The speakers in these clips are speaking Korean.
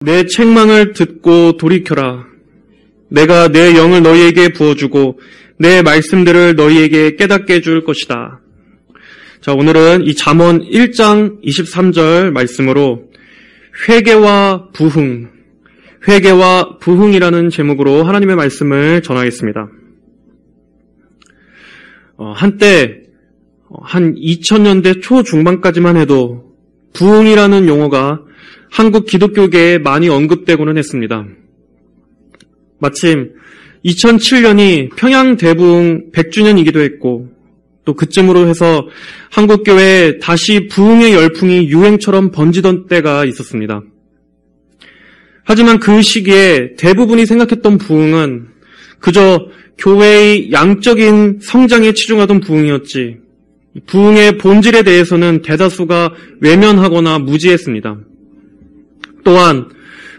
내 책망을 듣고 돌이켜라. 내가 내 영을 너희에게 부어주고 내 말씀들을 너희에게 깨닫게 해줄 것이다. 자, 오늘은 이 잠언 1장 23절 말씀으로 회개와 부흥이라는 제목으로 하나님의 말씀을 전하겠습니다. 한때 한 2000년대 초중반까지만 해도 부흥이라는 용어가 한국 기독교계에 많이 언급되고는 했습니다. 마침 2007년이 평양 대부흥 100주년이기도 했고 또 그쯤으로 해서 한국교회에 다시 부흥의 열풍이 유행처럼 번지던 때가 있었습니다. 하지만 그 시기에 대부분이 생각했던 부흥은 그저 교회의 양적인 성장에 치중하던 부흥이었지 부흥의 본질에 대해서는 대다수가 외면하거나 무지했습니다. 또한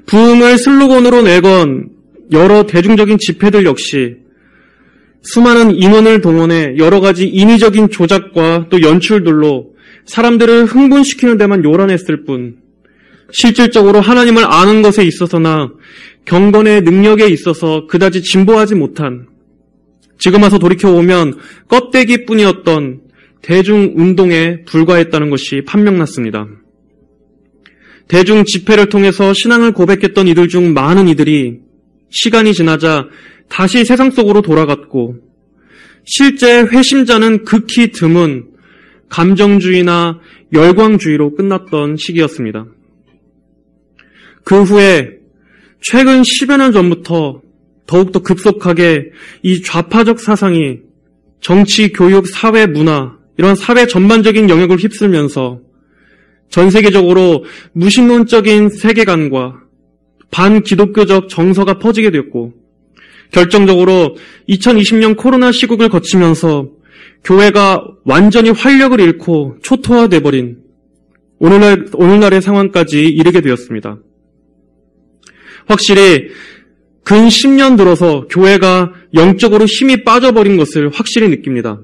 부흥을 슬로건으로 내건 여러 대중적인 집회들 역시 수많은 인원을 동원해 여러 가지 인위적인 조작과 또 연출들로 사람들을 흥분시키는 데만 요란했을 뿐 실질적으로 하나님을 아는 것에 있어서나 경건의 능력에 있어서 그다지 진보하지 못한 지금 와서 돌이켜보면 껍데기뿐이었던 대중운동에 불과했다는 것이 판명났습니다. 대중 집회를 통해서 신앙을 고백했던 이들 중 많은 이들이 시간이 지나자 다시 세상 속으로 돌아갔고 실제 회심자는 극히 드문 감정주의나 열광주의로 끝났던 시기였습니다. 그 후에 최근 10여 년 전부터 더욱더 급속하게 이 좌파적 사상이 정치, 교육, 사회, 문화 이런 사회 전반적인 영역을 휩쓸면서 전 세계적으로 무신론적인 세계관과 반기독교적 정서가 퍼지게 되었고 결정적으로 2020년 코로나 시국을 거치면서 교회가 완전히 활력을 잃고 초토화돼버린 오늘날의 상황까지 이르게 되었습니다. 확실히 근 10년 들어서 교회가 영적으로 힘이 빠져버린 것을 확실히 느낍니다.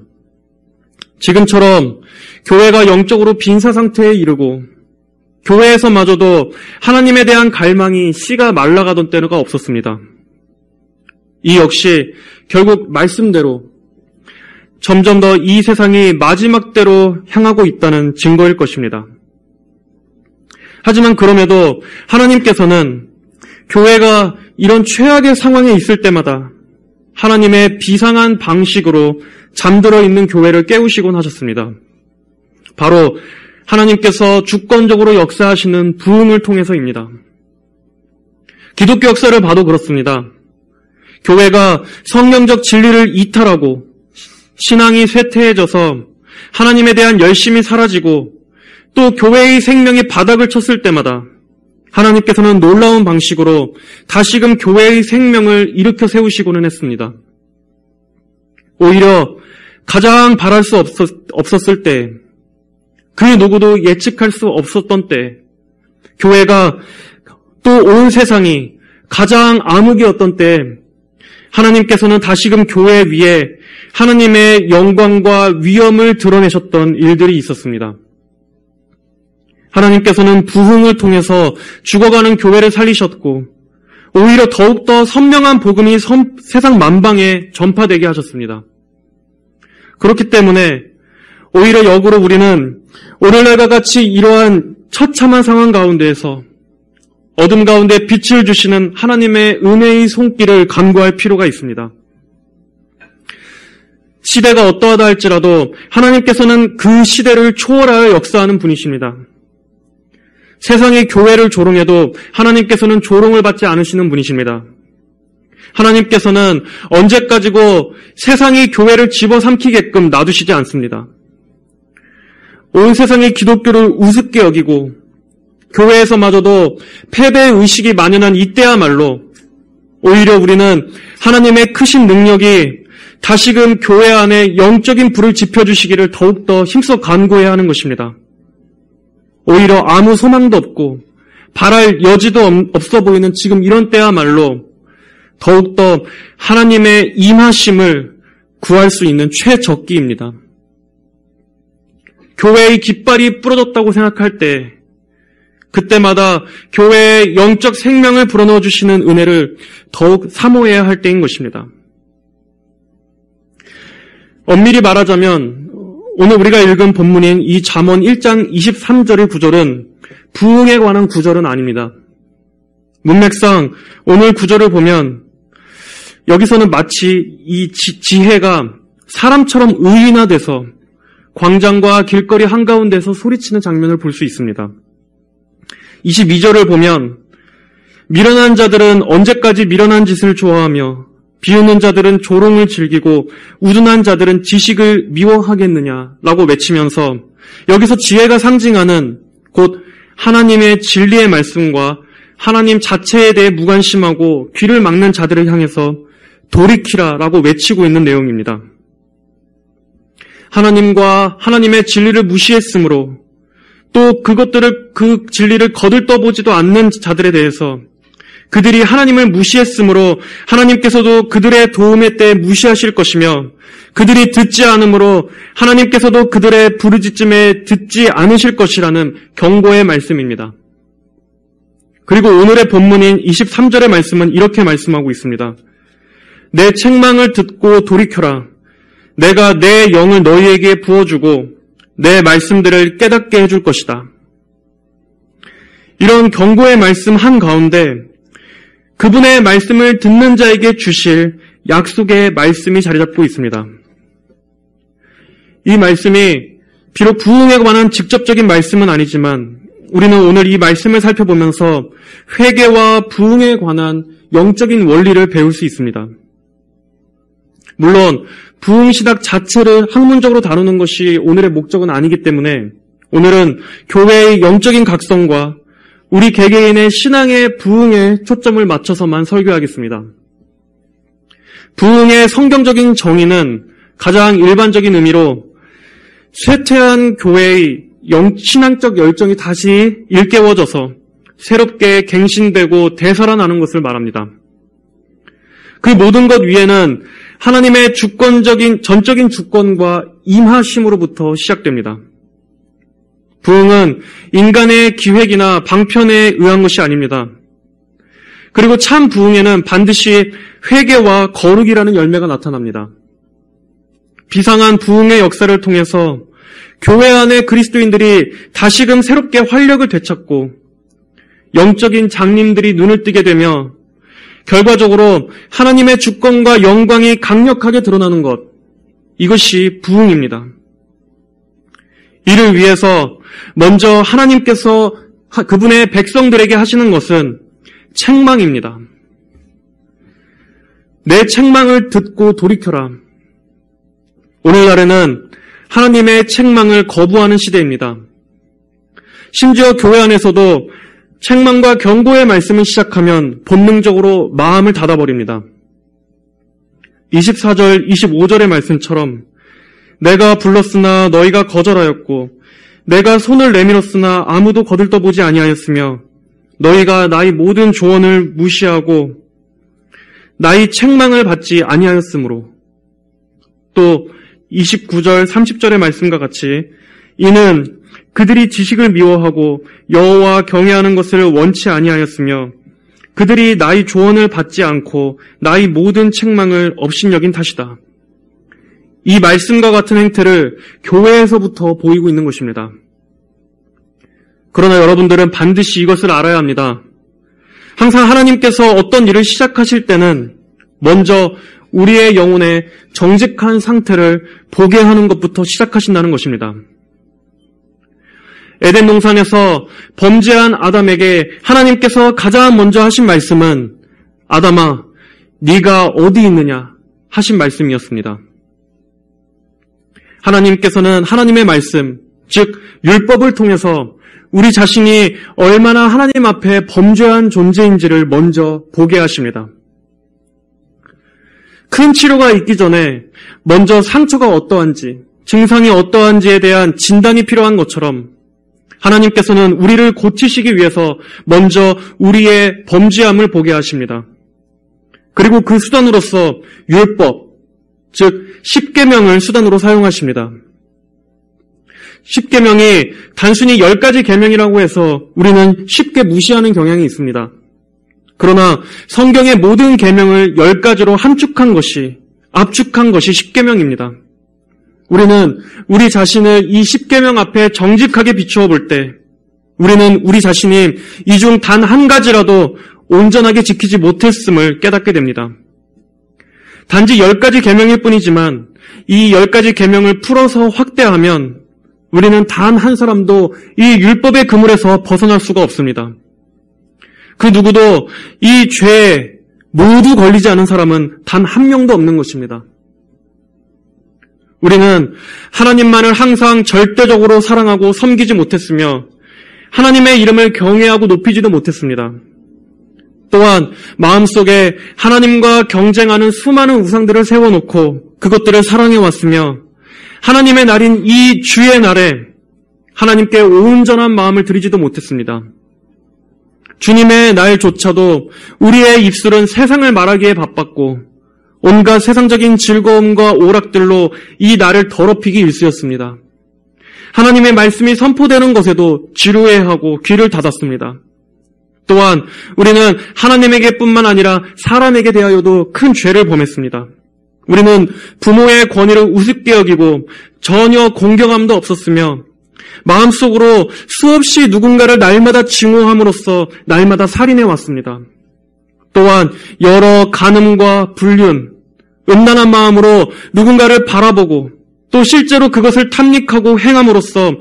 지금처럼 교회가 영적으로 빈사 상태에 이르고 교회에서마저도 하나님에 대한 갈망이 씨가 말라가던 때가 없었습니다. 이 역시 결국 말씀대로 점점 더 이 세상이 마지막 때로 향하고 있다는 증거일 것입니다. 하지만 그럼에도 하나님께서는 교회가 이런 최악의 상황에 있을 때마다 하나님의 비상한 방식으로 잠들어 있는 교회를 깨우시곤 하셨습니다. 바로 하나님께서 주권적으로 역사하시는 부흥을 통해서입니다. 기독교 역사를 봐도 그렇습니다. 교회가 성경적 진리를 이탈하고 신앙이 쇠퇴해져서 하나님에 대한 열심이 사라지고 또 교회의 생명이 바닥을 쳤을 때마다 하나님께서는 놀라운 방식으로 다시금 교회의 생명을 일으켜 세우시고는 했습니다. 오히려 가장 바랄 수 없었을 때, 그 누구도 예측할 수 없었던 때, 교회가 또 온 세상이 가장 암흑이었던 때, 하나님께서는 다시금 교회 위에 하나님의 영광과 위엄을 드러내셨던 일들이 있었습니다. 하나님께서는 부흥을 통해서 죽어가는 교회를 살리셨고 오히려 더욱더 선명한 복음이 세상 만방에 전파되게 하셨습니다. 그렇기 때문에 오히려 역으로 우리는 오늘날과 같이 이러한 처참한 상황 가운데에서 어둠 가운데 빛을 주시는 하나님의 은혜의 손길을 간구할 필요가 있습니다. 시대가 어떠하다 할지라도 하나님께서는 그 시대를 초월하여 역사하는 분이십니다. 세상이 교회를 조롱해도 하나님께서는 조롱을 받지 않으시는 분이십니다. 하나님께서는 언제까지고 세상이 교회를 집어삼키게끔 놔두시지 않습니다. 온 세상이 기독교를 우습게 여기고 교회에서마저도 패배의식이 만연한 이때야말로 오히려 우리는 하나님의 크신 능력이 다시금 교회 안에 영적인 불을 지펴주시기를 더욱더 힘써 간구해야 하는 것입니다. 오히려 아무 소망도 없고 바랄 여지도 없어 보이는 지금 이런 때야말로 더욱더 하나님의 임하심을 구할 수 있는 최적기입니다. 교회의 깃발이 부러졌다고 생각할 때 그때마다 교회의 영적 생명을 불어넣어 주시는 은혜를 더욱 사모해야 할 때인 것입니다. 엄밀히 말하자면 오늘 우리가 읽은 본문인 이 잠언 1장 23절의 구절은 부흥에 관한 구절은 아닙니다. 문맥상 오늘 구절을 보면 여기서는 마치 이 지혜가 사람처럼 의인화돼서 광장과 길거리 한가운데서 소리치는 장면을 볼 수 있습니다. 22절을 보면 미련한 자들은 언제까지 미련한 짓을 좋아하며 비웃는 자들은 조롱을 즐기고 우둔한 자들은 지식을 미워하겠느냐라고 외치면서 여기서 지혜가 상징하는 곧 하나님의 진리의 말씀과 하나님 자체에 대해 무관심하고 귀를 막는 자들을 향해서 돌이키라라고 외치고 있는 내용입니다. 하나님과 하나님의 진리를 무시했으므로 또 그 진리를 거들떠보지도 않는 자들에 대해서 그들이 하나님을 무시했으므로 하나님께서도 그들의 도움의 때에 무시하실 것이며 그들이 듣지 않으므로 하나님께서도 그들의 부르짖음에 듣지 않으실 것이라는 경고의 말씀입니다. 그리고 오늘의 본문인 23절의 말씀은 이렇게 말씀하고 있습니다. 내 책망을 듣고 돌이켜라. 내가 내 영을 너희에게 부어주고 내 말씀들을 깨닫게 해줄 것이다. 이런 경고의 말씀 한가운데 그분의 말씀을 듣는 자에게 주실 약속의 말씀이 자리 잡고 있습니다. 이 말씀이 비록 부흥에 관한 직접적인 말씀은 아니지만 우리는 오늘 이 말씀을 살펴보면서 회개와 부흥에 관한 영적인 원리를 배울 수 있습니다. 물론 부흥신학 자체를 학문적으로 다루는 것이 오늘의 목적은 아니기 때문에 오늘은 교회의 영적인 각성과 우리 개개인의 신앙의 부흥에 초점을 맞춰서만 설교하겠습니다. 부흥의 성경적인 정의는 가장 일반적인 의미로 쇠퇴한 교회의 신앙적 열정이 다시 일깨워져서 새롭게 갱신되고 되살아나는 것을 말합니다. 그 모든 것 위에는 하나님의 전적인 주권과 임하심으로부터 시작됩니다. 부흥은 인간의 기획이나 방편에 의한 것이 아닙니다. 그리고 참 부흥에는 반드시 회개와 거룩이라는 열매가 나타납니다. 비상한 부흥의 역사를 통해서 교회 안의 그리스도인들이 다시금 새롭게 활력을 되찾고 영적인 장님들이 눈을 뜨게 되며 결과적으로 하나님의 주권과 영광이 강력하게 드러나는 것, 이것이 부흥입니다. 이를 위해서 먼저 하나님께서 그분의 백성들에게 하시는 것은 책망입니다. 내 책망을 듣고 돌이켜라. 오늘날에는 하나님의 책망을 거부하는 시대입니다. 심지어 교회 안에서도 책망과 경고의 말씀을 시작하면 본능적으로 마음을 닫아버립니다. 24절, 25절의 말씀처럼 내가 불렀으나 너희가 거절하였고 내가 손을 내밀었으나 아무도 거들떠보지 아니하였으며 너희가 나의 모든 조언을 무시하고 나의 책망을 받지 아니하였으므로 또 29절, 30절의 말씀과 같이 이는 그들이 지식을 미워하고 여호와 경외하는 것을 원치 아니하였으며 그들이 나의 조언을 받지 않고 나의 모든 책망을 업신여긴 탓이다. 이 말씀과 같은 행태를 교회에서부터 보이고 있는 것입니다. 그러나 여러분들은 반드시 이것을 알아야 합니다. 항상 하나님께서 어떤 일을 시작하실 때는 먼저 우리의 영혼의 정직한 상태를 보게 하는 것부터 시작하신다는 것입니다. 에덴 동산에서 범죄한 아담에게 하나님께서 가장 먼저 하신 말씀은 아담아, 네가 어디 있느냐 하신 말씀이었습니다. 하나님께서는 하나님의 말씀, 즉 율법을 통해서 우리 자신이 얼마나 하나님 앞에 범죄한 존재인지를 먼저 보게 하십니다. 큰 치료가 있기 전에 먼저 상처가 어떠한지, 증상이 어떠한지에 대한 진단이 필요한 것처럼 하나님께서는 우리를 고치시기 위해서 먼저 우리의 범죄함을 보게 하십니다. 그리고 그 수단으로서 율법, 즉 십계명을 수단으로 사용하십니다. 10계명이 단순히 10가지 계명이라고 해서 우리는 쉽게 무시하는 경향이 있습니다. 그러나 성경의 모든 계명을 10가지로 압축한 것이 10계명입니다. 우리는 우리 자신을 이 10계명 앞에 정직하게 비추어 볼 때 우리는 우리 자신이 이 중 단 한 가지라도 온전하게 지키지 못했음을 깨닫게 됩니다. 단지 10가지 계명일 뿐이지만 이 10가지 계명을 풀어서 확대하면 우리는 단 한 사람도 이 율법의 그물에서 벗어날 수가 없습니다. 그 누구도 이 죄에 모두 걸리지 않은 사람은 단 한 명도 없는 것입니다. 우리는 하나님만을 항상 절대적으로 사랑하고 섬기지 못했으며 하나님의 이름을 경외하고 높이지도 못했습니다. 또한 마음속에 하나님과 경쟁하는 수많은 우상들을 세워놓고 그것들을 사랑해왔으며 하나님의 날인 이 주의 날에 하나님께 온전한 마음을 드리지도 못했습니다. 주님의 날조차도 우리의 입술은 세상을 말하기에 바빴고 온갖 세상적인 즐거움과 오락들로 이 날을 더럽히기 일쑤였습니다. 하나님의 말씀이 선포되는 것에도 지루해하고 귀를 닫았습니다. 또한 우리는 하나님에게뿐만 아니라 사람에게 대하여도 큰 죄를 범했습니다. 우리는 부모의 권위를 우습게 여기고 전혀 공경함도 없었으며 마음속으로 수없이 누군가를 날마다 증오함으로써 날마다 살인해 왔습니다. 또한 여러 간음과 불륜, 음란한 마음으로 누군가를 바라보고 또 실제로 그것을 탐닉하고 행함으로써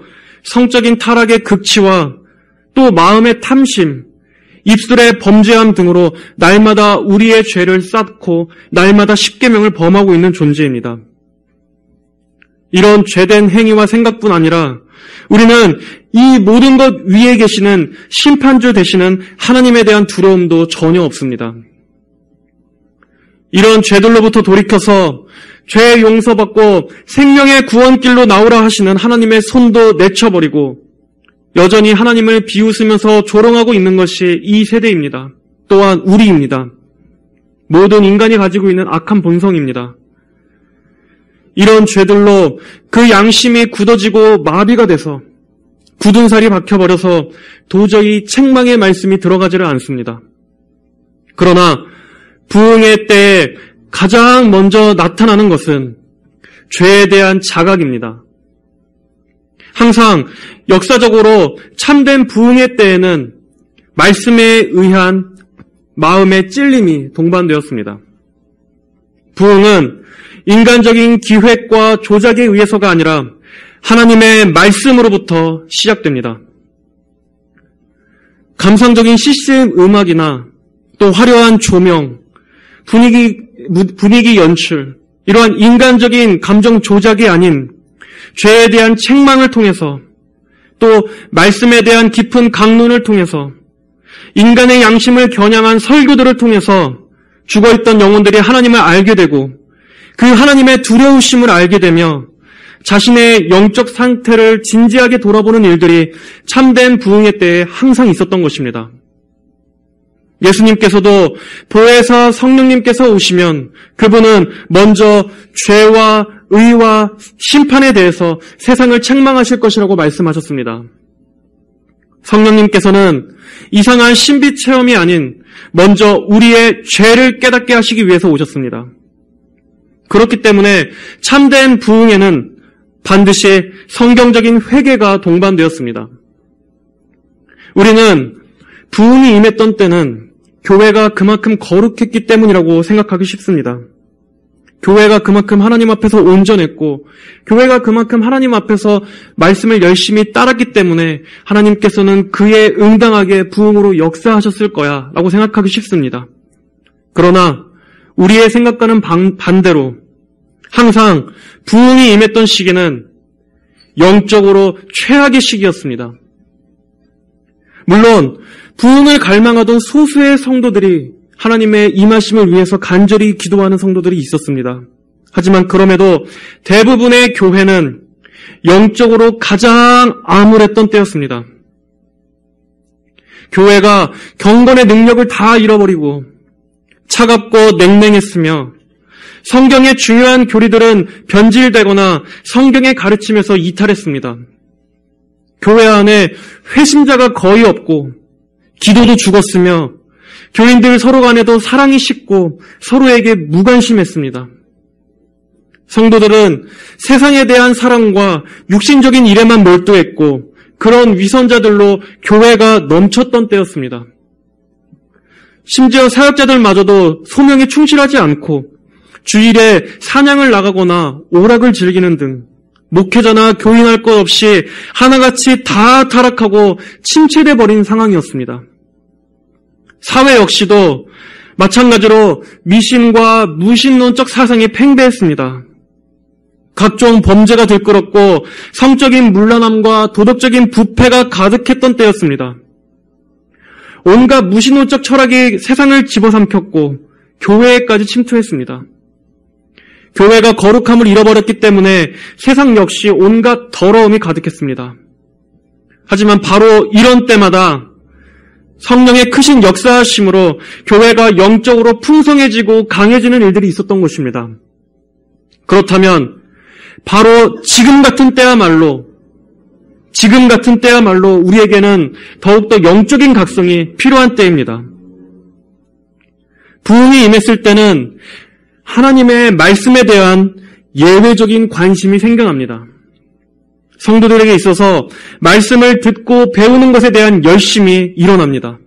성적인 타락의 극치와 또 마음의 탐심, 입술의 범죄함 등으로 날마다 우리의 죄를 쌓고 날마다 십계명을 범하고 있는 존재입니다. 이런 죄된 행위와 생각뿐 아니라 우리는 이 모든 것 위에 계시는 심판주 되시는 하나님에 대한 두려움도 전혀 없습니다. 이런 죄들로부터 돌이켜서 죄 용서받고 생명의 구원길로 나오라 하시는 하나님의 손도 내쳐버리고 여전히 하나님을 비웃으면서 조롱하고 있는 것이 이 세대입니다. 또한 우리입니다. 모든 인간이 가지고 있는 악한 본성입니다. 이런 죄들로 그 양심이 굳어지고 마비가 돼서 굳은 살이 박혀버려서 도저히 책망의 말씀이 들어가지를 않습니다. 그러나 부흥의 때에 가장 먼저 나타나는 것은 죄에 대한 자각입니다. 항상 역사적으로 참된 부흥의 때에는 말씀에 의한 마음의 찔림이 동반되었습니다. 부흥은 인간적인 기획과 조작에 의해서가 아니라 하나님의 말씀으로부터 시작됩니다. 감상적인 CCM 음악이나 또 화려한 조명, 분위기 연출, 이러한 인간적인 감정 조작이 아닌 죄에 대한 책망을 통해서 또 말씀에 대한 깊은 강론을 통해서 인간의 양심을 겨냥한 설교들을 통해서 죽어있던 영혼들이 하나님을 알게 되고 그 하나님의 두려우심을 알게 되며 자신의 영적 상태를 진지하게 돌아보는 일들이 참된 부흥의 때에 항상 있었던 것입니다. 예수님께서도 보혜사 성령님께서 오시면 그분은 먼저 죄와 의와 심판에 대해서 세상을 책망하실 것이라고 말씀하셨습니다. 성령님께서는 이상한 신비 체험이 아닌 먼저 우리의 죄를 깨닫게 하시기 위해서 오셨습니다. 그렇기 때문에 참된 부흥에는 반드시 성경적인 회개가 동반되었습니다. 우리는 부흥이 임했던 때는 교회가 그만큼 거룩했기 때문이라고 생각하기 쉽습니다. 교회가 그만큼 하나님 앞에서 온전했고 교회가 그만큼 하나님 앞에서 말씀을 열심히 따랐기 때문에 하나님께서는 그에 응당하게 부흥으로 역사하셨을 거야 라고 생각하기 쉽습니다. 그러나 우리의 생각과는 반대로 항상 부흥이 임했던 시기는 영적으로 최악의 시기였습니다. 물론 부흥을 갈망하던 소수의 성도들이 하나님의 임하심을 위해서 간절히 기도하는 성도들이 있었습니다. 하지만 그럼에도 대부분의 교회는 영적으로 가장 암울했던 때였습니다. 교회가 경건의 능력을 다 잃어버리고 차갑고 냉랭했으며 성경의 중요한 교리들은 변질되거나 성경의 가르침에서 이탈했습니다. 교회 안에 회심자가 거의 없고 기도도 죽었으며 교인들 서로 간에도 사랑이 식고 서로에게 무관심했습니다. 성도들은 세상에 대한 사랑과 육신적인 일에만 몰두했고 그런 위선자들로 교회가 넘쳤던 때였습니다. 심지어 사역자들마저도 소명에 충실하지 않고 주일에 사냥을 나가거나 오락을 즐기는 등 목회자나 교인할 것 없이 하나같이 다 타락하고 침체돼 버린 상황이었습니다. 사회 역시도 마찬가지로 미신과 무신론적 사상이 팽배했습니다. 각종 범죄가 들끓었고 성적인 문란함과 도덕적인 부패가 가득했던 때였습니다. 온갖 무신론적 철학이 세상을 집어삼켰고 교회에까지 침투했습니다. 교회가 거룩함을 잃어버렸기 때문에 세상 역시 온갖 더러움이 가득했습니다. 하지만 바로 이런 때마다 성령의 크신 역사하심으로 교회가 영적으로 풍성해지고 강해지는 일들이 있었던 것입니다. 그렇다면 바로 지금 같은 때야말로 우리에게는 더욱더 영적인 각성이 필요한 때입니다. 부흥이 임했을 때는 하나님의 말씀에 대한 예외적인 관심이 생겨납니다. 성도들에게 있어서 말씀을 듣고 배우는 것에 대한 열심이 일어납니다.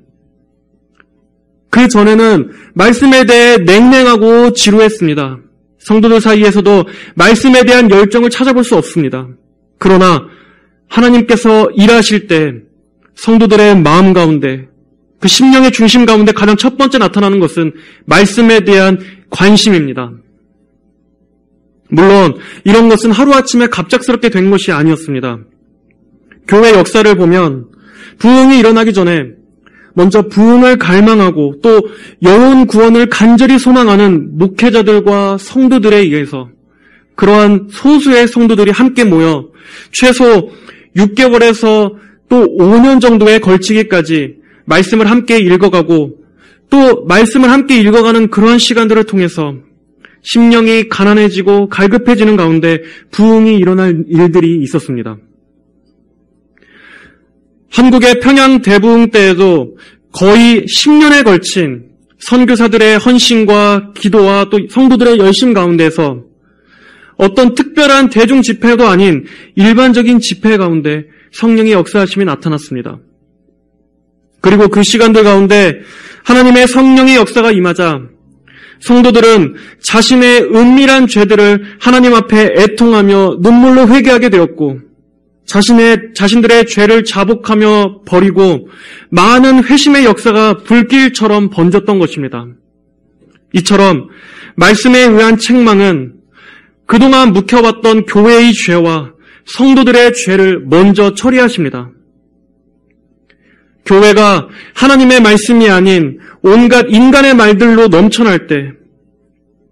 그 전에는 말씀에 대해 냉랭하고 지루했습니다. 성도들 사이에서도 말씀에 대한 열정을 찾아볼 수 없습니다. 그러나 하나님께서 일하실 때 성도들의 마음 가운데 그 심령의 중심 가운데 가장 첫 번째 나타나는 것은 말씀에 대한 관심입니다. 물론 이런 것은 하루아침에 갑작스럽게 된 것이 아니었습니다. 교회 역사를 보면 부흥이 일어나기 전에 먼저 부흥을 갈망하고 또 영혼 구원을 간절히 소망하는 목회자들과 성도들에 의해서 그러한 소수의 성도들이 함께 모여 최소 6개월에서 또 5년 정도에 걸치기까지 말씀을 함께 읽어가고 또 말씀을 함께 읽어가는 그러한 시간들을 통해서 심령이 가난해지고 갈급해지는 가운데 부흥이 일어날 일들이 있었습니다. 한국의 평양 대부흥 때에도 거의 10년에 걸친 선교사들의 헌신과 기도와 또 성도들의 열심 가운데서 어떤 특별한 대중 집회도 아닌 일반적인 집회 가운데 성령의 역사하심이 나타났습니다. 그리고 그 시간들 가운데 하나님의 성령의 역사가 임하자 성도들은 자신의 은밀한 죄들을 하나님 앞에 애통하며 눈물로 회개하게 되었고 자신들의 죄를 자복하며 버리고 많은 회심의 역사가 불길처럼 번졌던 것입니다. 이처럼 말씀에 의한 책망은 그동안 묵혀왔던 교회의 죄와 성도들의 죄를 먼저 처리하십니다. 교회가 하나님의 말씀이 아닌 온갖 인간의 말들로 넘쳐날 때,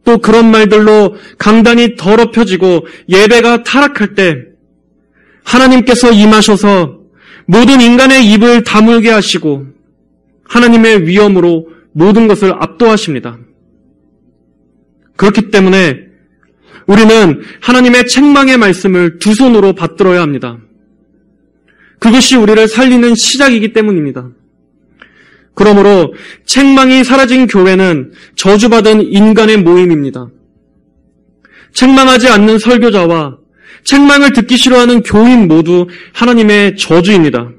또 그런 말들로 강단이 더럽혀지고 예배가 타락할 때 하나님께서 임하셔서 모든 인간의 입을 다물게 하시고 하나님의 위엄으로 모든 것을 압도하십니다. 그렇기 때문에 우리는 하나님의 책망의 말씀을 두 손으로 받들어야 합니다. 그것이 우리를 살리는 시작이기 때문입니다. 그러므로 책망이 사라진 교회는 저주받은 인간의 모임입니다. 책망하지 않는 설교자와 책망을 듣기 싫어하는 교인 모두 하나님의 저주입니다.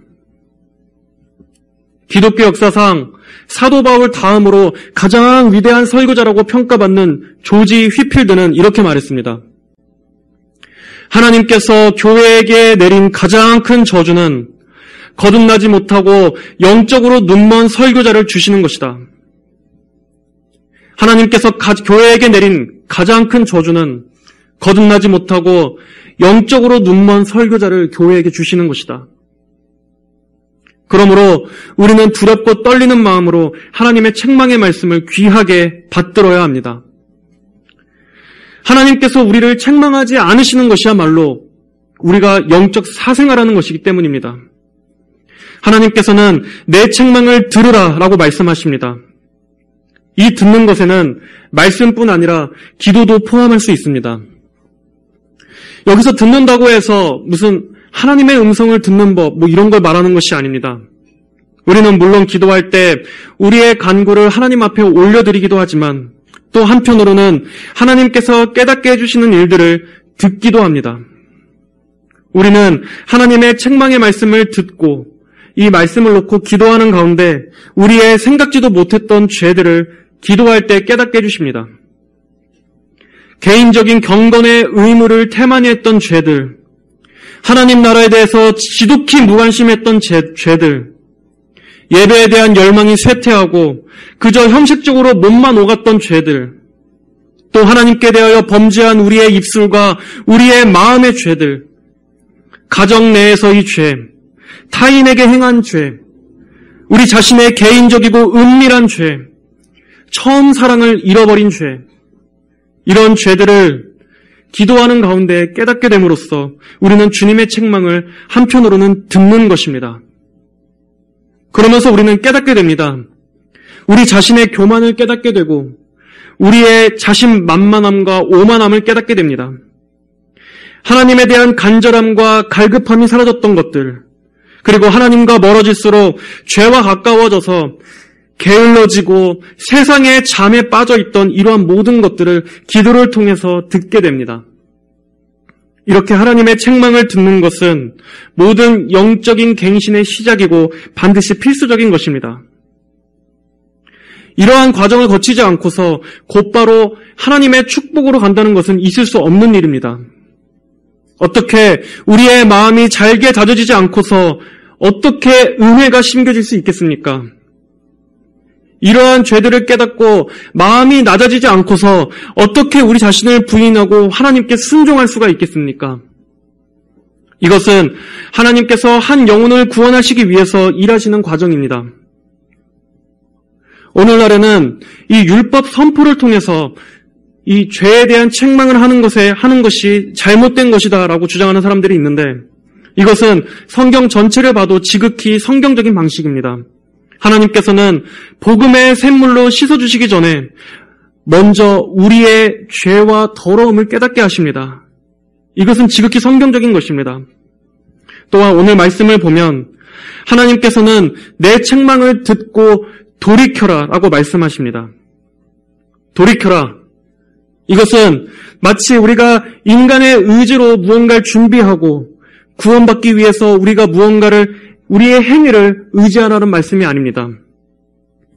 기독교 역사상 사도 바울 다음으로 가장 위대한 설교자라고 평가받는 조지 휘필드는 이렇게 말했습니다. 하나님께서 교회에게 내린 가장 큰 저주는 거듭나지 못하고 영적으로 눈먼 설교자를 주시는 것이다. 하나님께서 교회에게 내린 가장 큰 저주는 거듭나지 못하고 영적으로 눈먼 설교자를 교회에게 주시는 것이다. 그러므로 우리는 두렵고 떨리는 마음으로 하나님의 책망의 말씀을 귀하게 받들어야 합니다. 하나님께서 우리를 책망하지 않으시는 것이야말로 우리가 영적 사생활하는 것이기 때문입니다. 하나님께서는 내 책망을 들으라 라고 말씀하십니다. 이 듣는 것에는 말씀뿐 아니라 기도도 포함할 수 있습니다. 여기서 듣는다고 해서 무슨 하나님의 음성을 듣는 법, 이런 걸 말하는 것이 아닙니다. 우리는 물론 기도할 때 우리의 간구를 하나님 앞에 올려드리기도 하지만 또 한편으로는 하나님께서 깨닫게 해주시는 일들을 듣기도 합니다. 우리는 하나님의 책망의 말씀을 듣고 이 말씀을 놓고 기도하는 가운데 우리의 생각지도 못했던 죄들을 기도할 때 깨닫게 해주십니다. 개인적인 경건의 의무를 태만히 했던 죄들, 하나님 나라에 대해서 지독히 무관심했던 죄들, 예배에 대한 열망이 쇠퇴하고 그저 형식적으로 몸만 오갔던 죄들, 또 하나님께 대하여 범죄한 우리의 입술과 우리의 마음의 죄들, 가정 내에서의 죄, 타인에게 행한 죄, 우리 자신의 개인적이고 은밀한 죄, 처음 사랑을 잃어버린 죄, 이런 죄들을 기도하는 가운데 깨닫게 됨으로써 우리는 주님의 책망을 한편으로는 듣는 것입니다. 그러면서 우리는 깨닫게 됩니다. 우리 자신의 교만을 깨닫게 되고 우리의 자신만만함과 오만함을 깨닫게 됩니다. 하나님에 대한 간절함과 갈급함이 사라졌던 것들, 그리고 하나님과 멀어질수록 죄와 가까워져서 게을러지고 세상의 잠에 빠져있던 이러한 모든 것들을 기도를 통해서 듣게 됩니다. 이렇게 하나님의 책망을 듣는 것은 모든 영적인 갱신의 시작이고 반드시 필수적인 것입니다. 이러한 과정을 거치지 않고서 곧바로 하나님의 축복으로 간다는 것은 있을 수 없는 일입니다. 어떻게 우리의 마음이 잘게 다져지지 않고서 어떻게 은혜가 심겨질 수 있겠습니까? 이러한 죄들을 깨닫고 마음이 낮아지지 않고서 어떻게 우리 자신을 부인하고 하나님께 순종할 수가 있겠습니까? 이것은 하나님께서 한 영혼을 구원하시기 위해서 일하시는 과정입니다. 오늘날에는 이 율법 선포를 통해서 이 죄에 대한 책망을 하는 것이 잘못된 것이다라고 주장하는 사람들이 있는데 이것은 성경 전체를 봐도 지극히 성경적인 방식입니다. 하나님께서는 복음의 샘물로 씻어주시기 전에 먼저 우리의 죄와 더러움을 깨닫게 하십니다. 이것은 지극히 성경적인 것입니다. 또한 오늘 말씀을 보면 하나님께서는 내 책망을 듣고 돌이켜라 라고 말씀하십니다. 돌이켜라. 이것은 마치 우리가 인간의 의지로 무언가를 준비하고 구원받기 위해서 우리가 우리의 행위를 의지하라는 말씀이 아닙니다.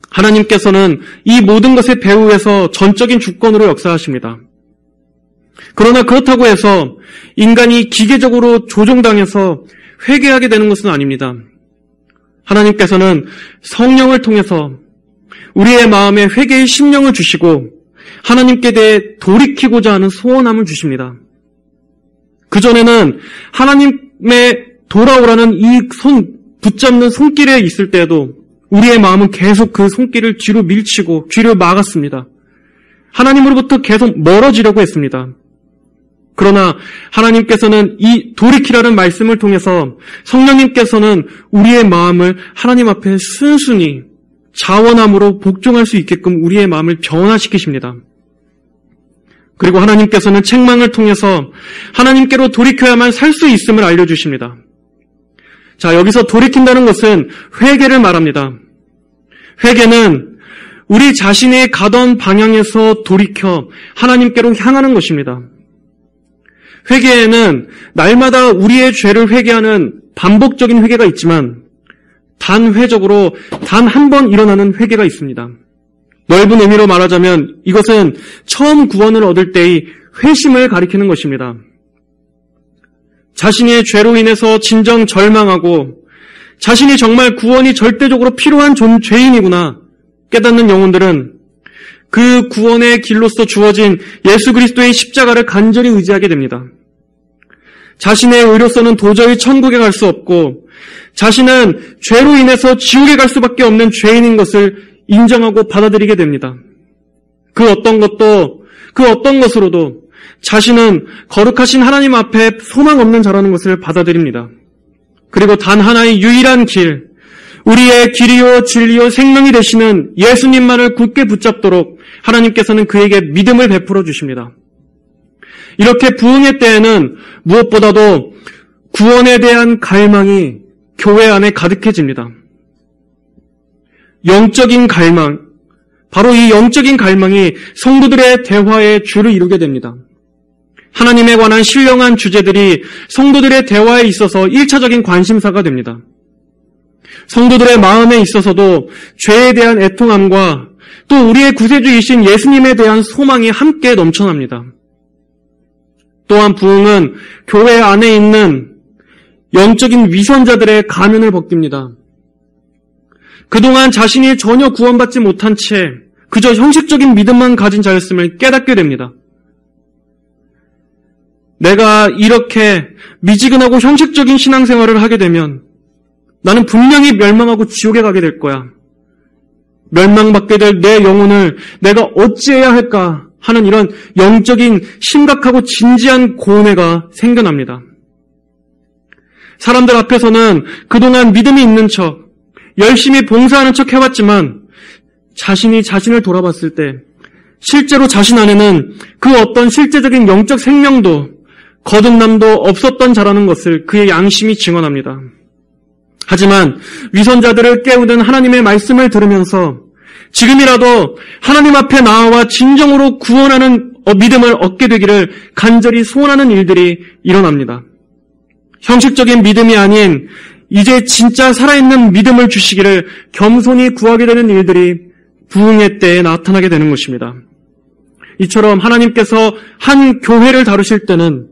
하나님께서는 이 모든 것의 배후에서 전적인 주권으로 역사하십니다. 그러나 그렇다고 해서 인간이 기계적으로 조종당해서 회개하게 되는 것은 아닙니다. 하나님께서는 성령을 통해서 우리의 마음에 회개의 심령을 주시고 하나님께 대해 돌이키고자 하는 소원함을 주십니다. 그전에는 하나님의 돌아오라는 이 붙잡는 손길에 있을 때에도 우리의 마음은 계속 그 손길을 뒤로 밀치고 뒤로 막았습니다. 하나님으로부터 계속 멀어지려고 했습니다. 그러나 하나님께서는 이 돌이키라는 말씀을 통해서 성령님께서는 우리의 마음을 하나님 앞에 순순히 자원함으로 복종할 수 있게끔 우리의 마음을 변화시키십니다. 그리고 하나님께서는 책망을 통해서 하나님께로 돌이켜야만 살 수 있음을 알려주십니다. 자, 여기서 돌이킨다는 것은 회개를 말합니다. 회개는 우리 자신이 가던 방향에서 돌이켜 하나님께로 향하는 것입니다. 회개에는 날마다 우리의 죄를 회개하는 반복적인 회개가 있지만 단회적으로 단 한 번 일어나는 회개가 있습니다. 넓은 의미로 말하자면 이것은 처음 구원을 얻을 때의 회심을 가리키는 것입니다. 자신의 죄로 인해서 진정 절망하고 자신이 정말 구원이 절대적으로 필요한 죄인이구나 깨닫는 영혼들은 그 구원의 길로서 주어진 예수 그리스도의 십자가를 간절히 의지하게 됩니다. 자신의 의로서는 도저히 천국에 갈 수 없고 자신은 죄로 인해서 지옥에 갈 수밖에 없는 죄인인 것을 인정하고 받아들이게 됩니다. 그 어떤 것으로도 자신은 거룩하신 하나님 앞에 소망 없는 자라는 것을 받아들입니다. 그리고 단 하나의 유일한 길, 우리의 길이요 진리요 생명이 되시는 예수님만을 굳게 붙잡도록 하나님께서는 그에게 믿음을 베풀어 주십니다. 이렇게 부흥의 때에는 무엇보다도 구원에 대한 갈망이 교회 안에 가득해집니다. 영적인 갈망, 바로 이 영적인 갈망이 성도들의 대화의 주를 이루게 됩니다. 하나님에 관한 신령한 주제들이 성도들의 대화에 있어서 1차적인 관심사가 됩니다. 성도들의 마음에 있어서도 죄에 대한 애통함과 또 우리의 구세주이신 예수님에 대한 소망이 함께 넘쳐납니다. 또한 부흥은 교회 안에 있는 영적인 위선자들의 가면을 벗깁니다. 그동안 자신이 전혀 구원받지 못한 채 그저 형식적인 믿음만 가진 자였음을 깨닫게 됩니다. 내가 이렇게 미지근하고 형식적인 신앙생활을 하게 되면 나는 분명히 멸망하고 지옥에 가게 될 거야. 멸망받게 될 내 영혼을 내가 어찌해야 할까 하는 이런 영적인 심각하고 진지한 고뇌가 생겨납니다. 사람들 앞에서는 그동안 믿음이 있는 척, 열심히 봉사하는 척 해왔지만 자신이 자신을 돌아봤을 때 실제로 자신 안에는 그 어떤 실제적인 영적 생명도 거듭남도 없었던 자라는 것을 그의 양심이 증언합니다. 하지만 위선자들을 깨우는 하나님의 말씀을 들으면서 지금이라도 하나님 앞에 나아와 진정으로 구원하는 믿음을 얻게 되기를 간절히 소원하는 일들이 일어납니다. 형식적인 믿음이 아닌 이제 진짜 살아있는 믿음을 주시기를 겸손히 구하게 되는 일들이 부흥의 때에 나타나게 되는 것입니다. 이처럼 하나님께서 한 교회를 다루실 때는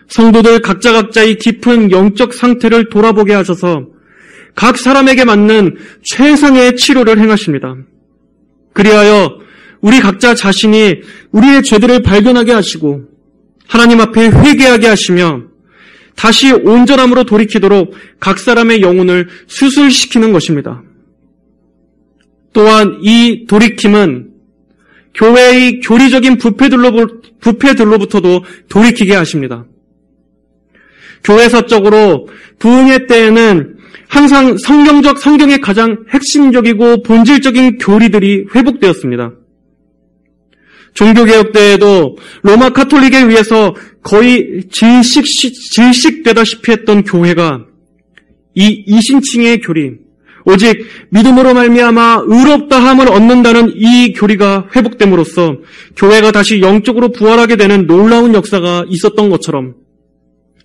성도들 각자의 깊은 영적 상태를 돌아보게 하셔서 각 사람에게 맞는 최상의 치료를 행하십니다. 그리하여 우리 각자 자신이 우리의 죄들을 발견하게 하시고 하나님 앞에 회개하게 하시며 다시 온전함으로 돌이키도록 각 사람의 영혼을 수술시키는 것입니다. 또한 이 돌이킴은 교회의 교리적인 부패들로부터도 돌이키게 하십니다. 교회사적으로 부흥의 때에는 항상 성경의 가장 핵심적이고 본질적인 교리들이 회복되었습니다. 종교개혁 때에도 로마 카톨릭에 의해서 거의 질식되다시피 했던 교회가 이 이신칭의 교리, 오직 믿음으로 말미암아 의롭다함을 얻는다는 이 교리가 회복됨으로써 교회가 다시 영적으로 부활하게 되는 놀라운 역사가 있었던 것처럼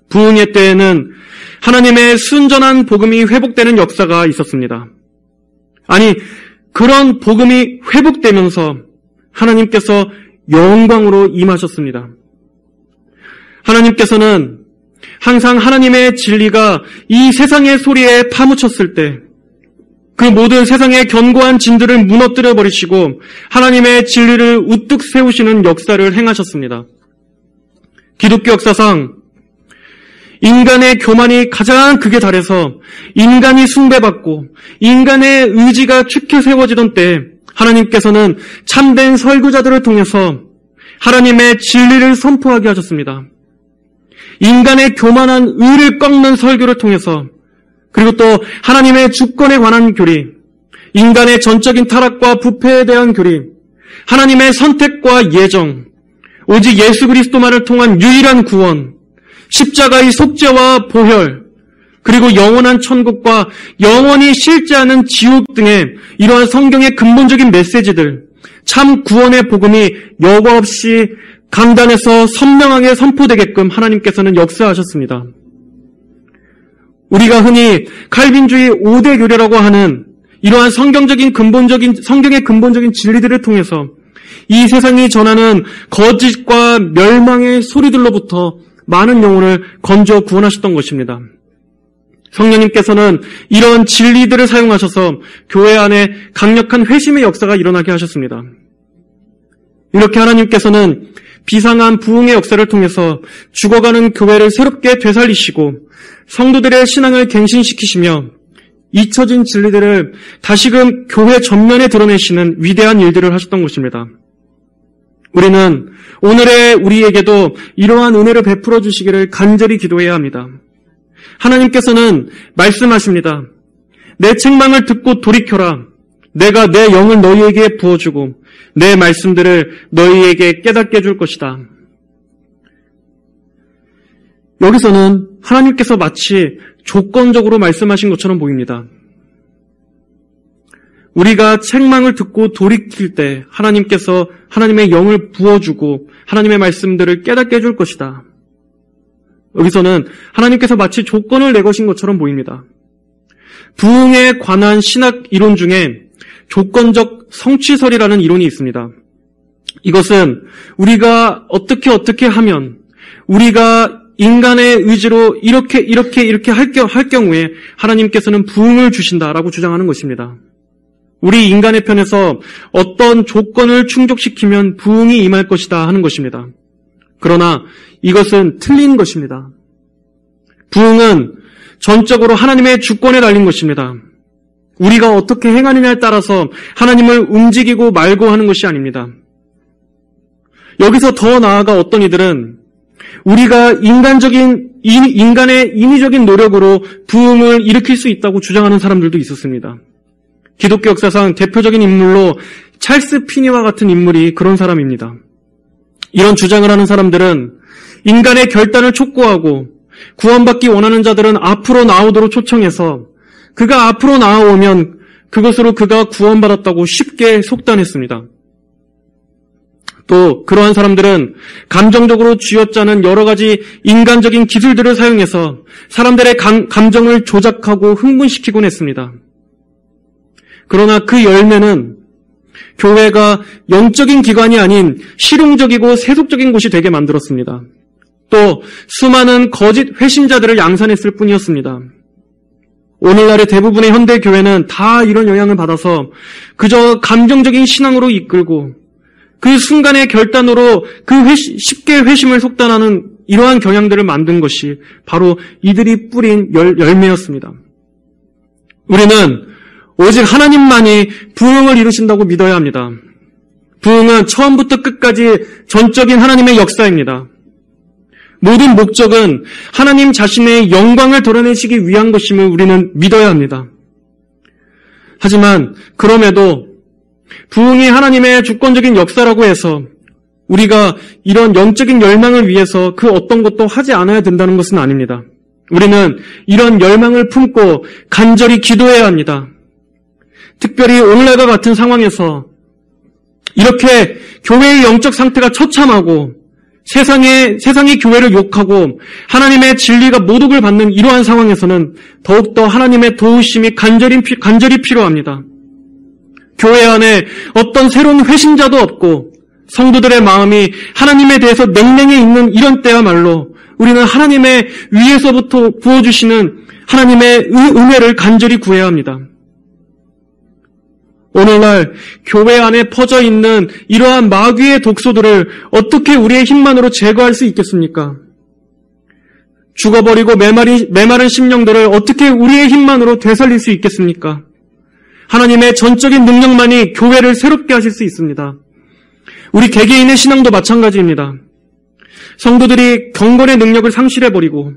부흥의 때에는 하나님의 순전한 복음이 회복되는 역사가 있었습니다. 아니, 그런 복음이 회복되면서 하나님께서 영광으로 임하셨습니다. 하나님께서는 항상 하나님의 진리가 이 세상의 소리에 파묻혔을 때 그 모든 세상의 견고한 진들을 무너뜨려 버리시고 하나님의 진리를 우뚝 세우시는 역사를 행하셨습니다. 기독교 역사상 인간의 교만이 가장 극에 달해서 인간이 숭배받고 인간의 의지가 축혀 세워지던 때 하나님께서는 참된 설교자들을 통해서 하나님의 진리를 선포하게 하셨습니다. 인간의 교만한 의를 꺾는 설교를 통해서 그리고 또 하나님의 주권에 관한 교리, 인간의 전적인 타락과 부패에 대한 교리, 하나님의 선택과 예정, 오직 예수 그리스도만을 통한 유일한 구원, 십자가의 속죄와 보혈, 그리고 영원한 천국과 영원히 실제하는 지옥 등의 이러한 성경의 근본적인 메시지들, 참 구원의 복음이 여과 없이 강단에서 선명하게 선포되게끔 하나님께서는 역사하셨습니다. 우리가 흔히 칼빈주의 5대 교례라고 하는 이러한 성경의 근본적인 진리들을 통해서 이 세상이 전하는 거짓과 멸망의 소리들로부터 많은 영혼을 건져 구원하셨던 것입니다. 성령님께서는 이런 진리들을 사용하셔서 교회 안에 강력한 회심의 역사가 일어나게 하셨습니다. 이렇게 하나님께서는 비상한 부흥의 역사를 통해서 죽어가는 교회를 새롭게 되살리시고 성도들의 신앙을 갱신시키시며 잊혀진 진리들을 다시금 교회 전면에 드러내시는 위대한 일들을 하셨던 것입니다. 우리는 오늘의 우리에게도 이러한 은혜를 베풀어 주시기를 간절히 기도해야 합니다. 하나님께서는 말씀하십니다. 내 책망을 듣고 돌이켜라. 내가 내 영을 너희에게 부어주고 내 말씀들을 너희에게 깨닫게 해줄 것이다. 여기서는 하나님께서 마치 조건적으로 말씀하신 것처럼 보입니다. 우리가 책망을 듣고 돌이킬 때 하나님께서 하나님의 영을 부어주고 하나님의 말씀들을 깨닫게 해줄 것이다. 여기서는 하나님께서 마치 조건을 내거신 것처럼 보입니다. 부흥에 관한 신학 이론 중에 조건적 성취설이라는 이론이 있습니다. 이것은 우리가 어떻게 하면 우리가 인간의 의지로 이렇게 할 경우에 하나님께서는 부흥을 주신다라고 주장하는 것입니다. 우리 인간의 편에서 어떤 조건을 충족시키면 부흥이 임할 것이다 하는 것입니다. 그러나 이것은 틀린 것입니다. 부흥은 전적으로 하나님의 주권에 달린 것입니다. 우리가 어떻게 행하느냐에 따라서 하나님을 움직이고 말고 하는 것이 아닙니다. 여기서 더 나아가 어떤 이들은 우리가 인간의 인위적인 노력으로 부흥을 일으킬 수 있다고 주장하는 사람들도 있었습니다. 기독교 역사상 대표적인 인물로 찰스 피니와 같은 인물이 그런 사람입니다. 이런 주장을 하는 사람들은 인간의 결단을 촉구하고 구원받기 원하는 자들은 앞으로 나오도록 초청해서 그가 앞으로 나아오면 그것으로 그가 구원받았다고 쉽게 속단했습니다. 또 그러한 사람들은 감정적으로 쥐어짜는 여러 가지 인간적인 기술들을 사용해서 사람들의 감정을 조작하고 흥분시키곤 했습니다. 그러나 그 열매는 교회가 영적인 기관이 아닌 실용적이고 세속적인 곳이 되게 만들었습니다. 또 수많은 거짓 회신자들을 양산했을 뿐이었습니다. 오늘날의 대부분의 현대 교회는 다 이런 영향을 받아서 그저 감정적인 신앙으로 이끌고 그 순간의 결단으로 쉽게 회심을 속단하는 이러한 경향들을 만든 것이 바로 이들이 뿌린 열매였습니다. 우리는 오직 하나님만이 부흥을 이루신다고 믿어야 합니다. 부흥은 처음부터 끝까지 전적인 하나님의 역사입니다. 모든 목적은 하나님 자신의 영광을 드러내시기 위한 것임을 우리는 믿어야 합니다. 하지만 그럼에도 부흥이 하나님의 주권적인 역사라고 해서 우리가 이런 영적인 열망을 위해서 그 어떤 것도 하지 않아야 된다는 것은 아닙니다. 우리는 이런 열망을 품고 간절히 기도해야 합니다. 특별히 오늘날과 같은 상황에서 이렇게 교회의 영적 상태가 처참하고 세상이 교회를 욕하고 하나님의 진리가 모독을 받는 이러한 상황에서는 더욱더 하나님의 도우심이 간절히 필요합니다. 교회 안에 어떤 새로운 회심자도 없고 성도들의 마음이 하나님에 대해서 냉랭해 있는 이런 때야말로 우리는 하나님의 위에서부터 부어주시는 하나님의 은혜를 간절히 구해야 합니다. 오늘날 교회 안에 퍼져 있는 이러한 마귀의 독소들을 어떻게 우리의 힘만으로 제거할 수 있겠습니까? 죽어버리고 메마른 심령들을 어떻게 우리의 힘만으로 되살릴 수 있겠습니까? 하나님의 전적인 능력만이 교회를 새롭게 하실 수 있습니다. 우리 개개인의 신앙도 마찬가지입니다. 성도들이 경건의 능력을 상실해버리고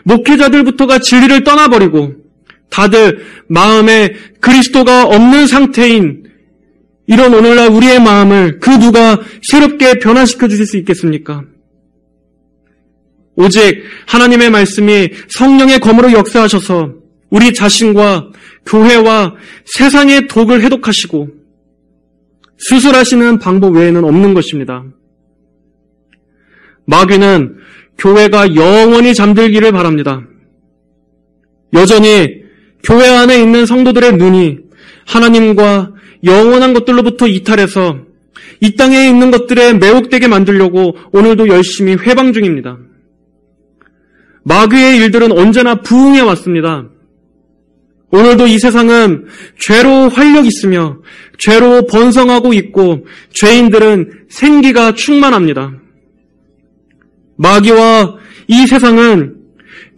목회자들부터가 진리를 떠나버리고 다들 마음에 그리스도가 없는 상태인 이런 오늘날 우리의 마음을 그 누가 새롭게 변화시켜 주실 수 있겠습니까? 오직 하나님의 말씀이 성령의 검으로 역사하셔서 우리 자신과 교회와 세상의 독을 해독하시고 수술하시는 방법 외에는 없는 것입니다. 마귀는 교회가 영원히 잠들기를 바랍니다. 여전히 교회 안에 있는 성도들의 눈이 하나님과 영원한 것들로부터 이탈해서 이 땅에 있는 것들에 매혹되게 만들려고 오늘도 열심히 회방 중입니다. 마귀의 일들은 언제나 부흥해 왔습니다. 오늘도 이 세상은 죄로 활력 있으며 죄로 번성하고 있고 죄인들은 생기가 충만합니다. 마귀와 이 세상은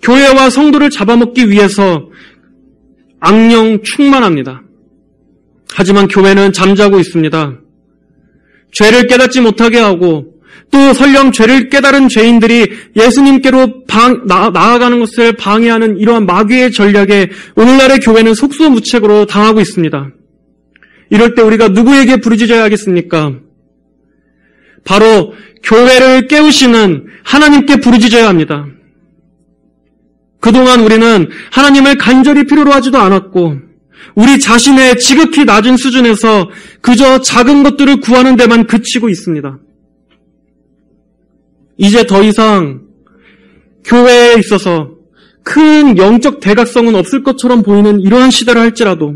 교회와 성도를 잡아먹기 위해서 악령 충만합니다. 하지만 교회는 잠자고 있습니다. 죄를 깨닫지 못하게 하고 또 설령 죄를 깨달은 죄인들이 예수님께로 나아가는 것을 방해하는 이러한 마귀의 전략에 오늘날의 교회는 속수무책으로 당하고 있습니다. 이럴 때 우리가 누구에게 부르짖어야 하겠습니까? 바로 교회를 깨우시는 하나님께 부르짖어야 합니다. 그동안 우리는 하나님을 간절히 필요로 하지도 않았고 우리 자신의 지극히 낮은 수준에서 그저 작은 것들을 구하는 데만 그치고 있습니다. 이제 더 이상 교회에 있어서 큰 영적 대각성은 없을 것처럼 보이는 이러한 시대를 할지라도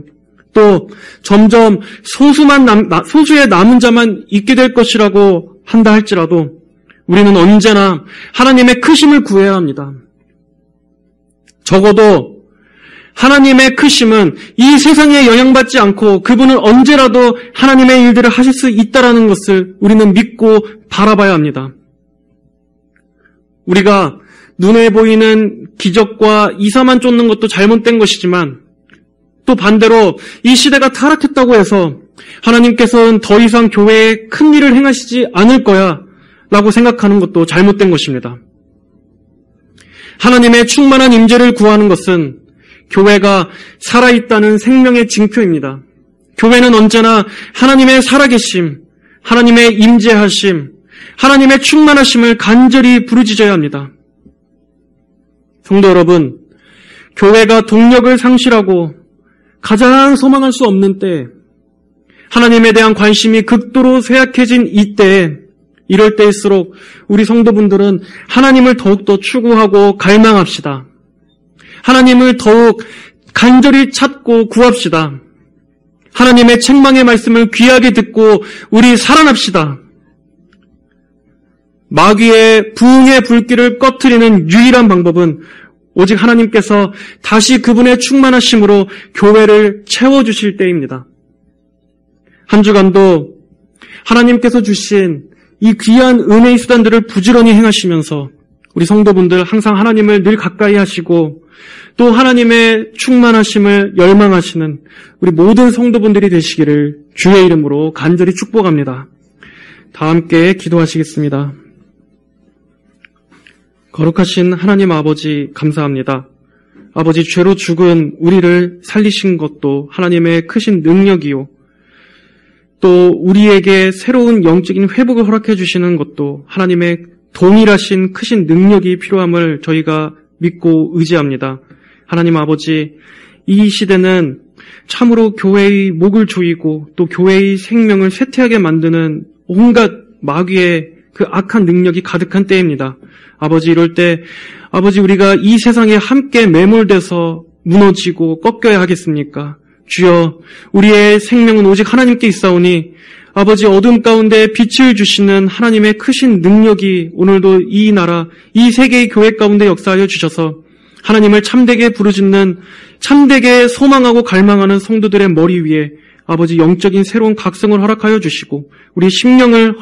또 점점 소수의 남은 자만 있게 될 것이라고 한다 할지라도 우리는 언제나 하나님의 크심을 구해야 합니다. 적어도 하나님의 크심은 이 세상에 영향받지 않고 그분은 언제라도 하나님의 일들을 하실 수 있다는 것을 우리는 믿고 바라봐야 합니다. 우리가 눈에 보이는 기적과 이사만 쫓는 것도 잘못된 것이지만 또 반대로 이 시대가 타락했다고 해서 하나님께서는 더 이상 교회에 큰 일을 행하시지 않을 거야 라고 생각하는 것도 잘못된 것입니다. 하나님의 충만한 임재를 구하는 것은 교회가 살아있다는 생명의 징표입니다. 교회는 언제나 하나님의 살아계심, 하나님의 임재하심, 하나님의 충만하심을 간절히 부르짖어야 합니다. 성도 여러분, 교회가 동력을 상실하고 가장 소망할 수 없는 때, 하나님에 대한 관심이 극도로 쇠약해진 이때에 이럴 때일수록 우리 성도분들은 하나님을 더욱더 추구하고 갈망합시다. 하나님을 더욱 간절히 찾고 구합시다. 하나님의 책망의 말씀을 귀하게 듣고 우리 살아납시다. 마귀의 부흥의 불길을 꺼트리는 유일한 방법은 오직 하나님께서 다시 그분의 충만하심으로 교회를 채워주실 때입니다. 한 주간도 하나님께서 주신 이 귀한 은혜의 수단들을 부지런히 행하시면서 우리 성도분들 항상 하나님을 늘 가까이 하시고 또 하나님의 충만하심을 열망하시는 우리 모든 성도분들이 되시기를 주의 이름으로 간절히 축복합니다. 다 함께 기도하시겠습니다. 거룩하신 하나님 아버지 감사합니다. 아버지, 죄로 죽은 우리를 살리신 것도 하나님의 크신 능력이요, 또 우리에게 새로운 영적인 회복을 허락해 주시는 것도 하나님의 동일하신 크신 능력이 필요함을 저희가 믿고 의지합니다. 하나님 아버지, 이 시대는 참으로 교회의 목을 조이고 또 교회의 생명을 쇠퇴하게 만드는 온갖 마귀의 그 악한 능력이 가득한 때입니다. 아버지, 이럴 때 아버지, 우리가 이 세상에 함께 매몰돼서 무너지고 꺾여야 하겠습니까? 주여, 우리의 생명은 오직 하나님께 있사오니 아버지, 어둠 가운데 빛을 주시는 하나님의 크신 능력이 오늘도 이 나라, 이 세계의 교회 가운데 역사하여 주셔서 하나님을 참되게 부르짖는, 참되게 소망하고 갈망하는 성도들의 머리 위에 아버지 영적인 새로운 각성을 허락하여 주시고 우리 심령의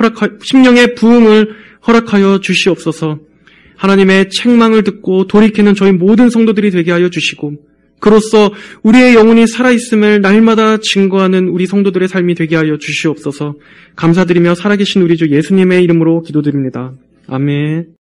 부흥을 허락하여 주시옵소서. 하나님의 책망을 듣고 돌이키는 저희 모든 성도들이 되게 하여 주시고 그로써 우리의 영혼이 살아있음을 날마다 증거하는 우리 성도들의 삶이 되게 하여 주시옵소서. 감사드리며 살아계신 우리 주 예수님의 이름으로 기도드립니다. 아멘.